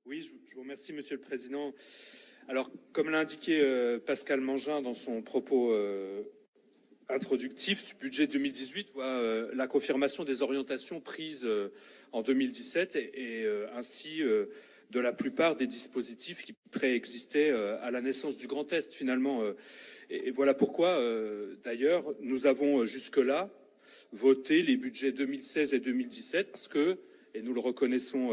Oui, je vous remercie, Monsieur le Président. Alors, comme l'a indiqué Pascal Mangin dans son propos introductif, ce budget 2018 voit la confirmation des orientations prises en 2017 et ainsi de la plupart des dispositifs qui préexistaient à la naissance du Grand Est, finalement. Et voilà pourquoi, d'ailleurs, nous avons jusque-là voté les budgets 2016 et 2017 parce que, et nous le reconnaissons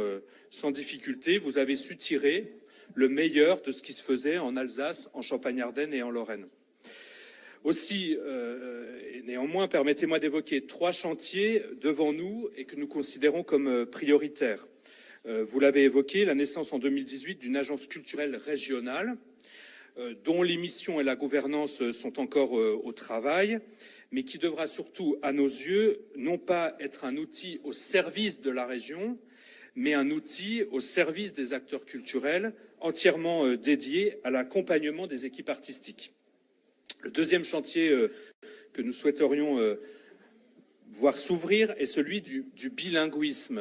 sans difficulté, vous avez su tirer le meilleur de ce qui se faisait en Alsace, en Champagne-Ardenne et en Lorraine. Aussi, et néanmoins, permettez-moi d'évoquer 3 chantiers devant nous et que nous considérons comme prioritaires. Vous l'avez évoqué, la naissance en 2018 d'une agence culturelle régionale dont les missions et la gouvernance sont encore au travail, mais qui devra surtout, à nos yeux, non pas être un outil au service de la région, mais un outil au service des acteurs culturels, entièrement dédié à l'accompagnement des équipes artistiques. Le deuxième chantier que nous souhaiterions voir s'ouvrir est celui du bilinguisme.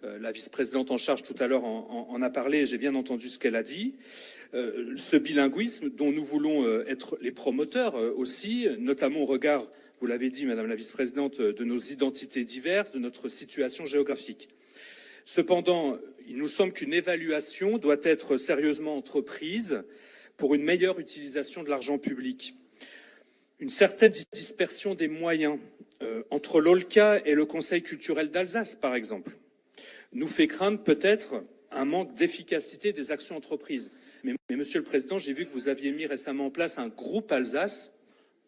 La vice-présidente en charge tout à l'heure en a parlé, et j'ai bien entendu ce qu'elle a dit. Ce bilinguisme dont nous voulons être les promoteurs aussi, notamment au regard, vous l'avez dit, Madame la vice-présidente, de nos identités diverses, de notre situation géographique. Cependant, il nous semble qu'une évaluation doit être sérieusement entreprise pour une meilleure utilisation de l'argent public. Une certaine dispersion des moyens entre l'OLCA et le Conseil culturel d'Alsace, par exemple, nous fait craindre peut-être un manque d'efficacité des actions entreprises. Mais Monsieur le Président, j'ai vu que vous aviez mis récemment en place un groupe Alsace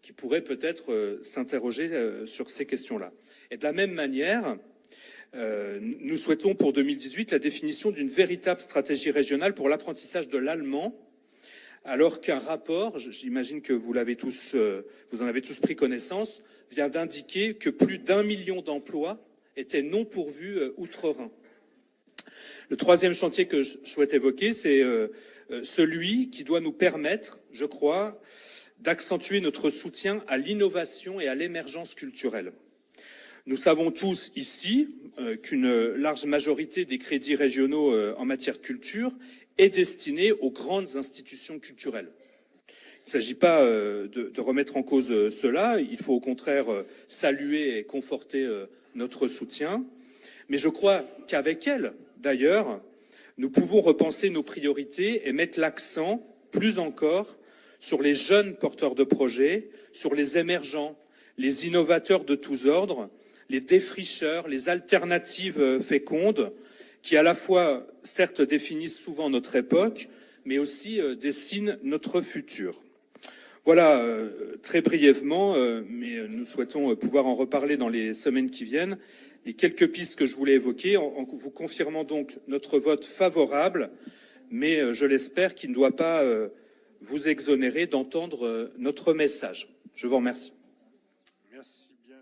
qui pourrait peut-être s'interroger sur ces questions-là. Et de la même manière, nous souhaitons pour 2018 la définition d'une véritable stratégie régionale pour l'apprentissage de l'allemand, alors qu'un rapport, j'imagine que vous en avez tous pris connaissance, vient d'indiquer que plus d'1 million d'emplois étaient non pourvus outre-Rhin. Le troisième chantier que je souhaite évoquer, c'est celui qui doit nous permettre, je crois, d'accentuer notre soutien à l'innovation et à l'émergence culturelle. Nous savons tous ici qu'une large majorité des crédits régionaux en matière de culture est destinée aux grandes institutions culturelles. Il ne s'agit pas de remettre en cause cela, il faut au contraire saluer et conforter notre soutien. Mais je crois qu'avec elle, d'ailleurs, nous pouvons repenser nos priorités et mettre l'accent, plus encore, sur les jeunes porteurs de projets, sur les émergents, les innovateurs de tous ordres, les défricheurs, les alternatives fécondes, qui à la fois, certes, définissent souvent notre époque, mais aussi dessinent notre futur. Voilà, très brièvement, mais nous souhaitons pouvoir en reparler dans les semaines qui viennent, les quelques pistes que je voulais évoquer, en vous confirmant donc notre vote favorable, mais je l'espère qu'il ne doit pas vous exonérer d'entendre notre message. Je vous remercie. Merci bien.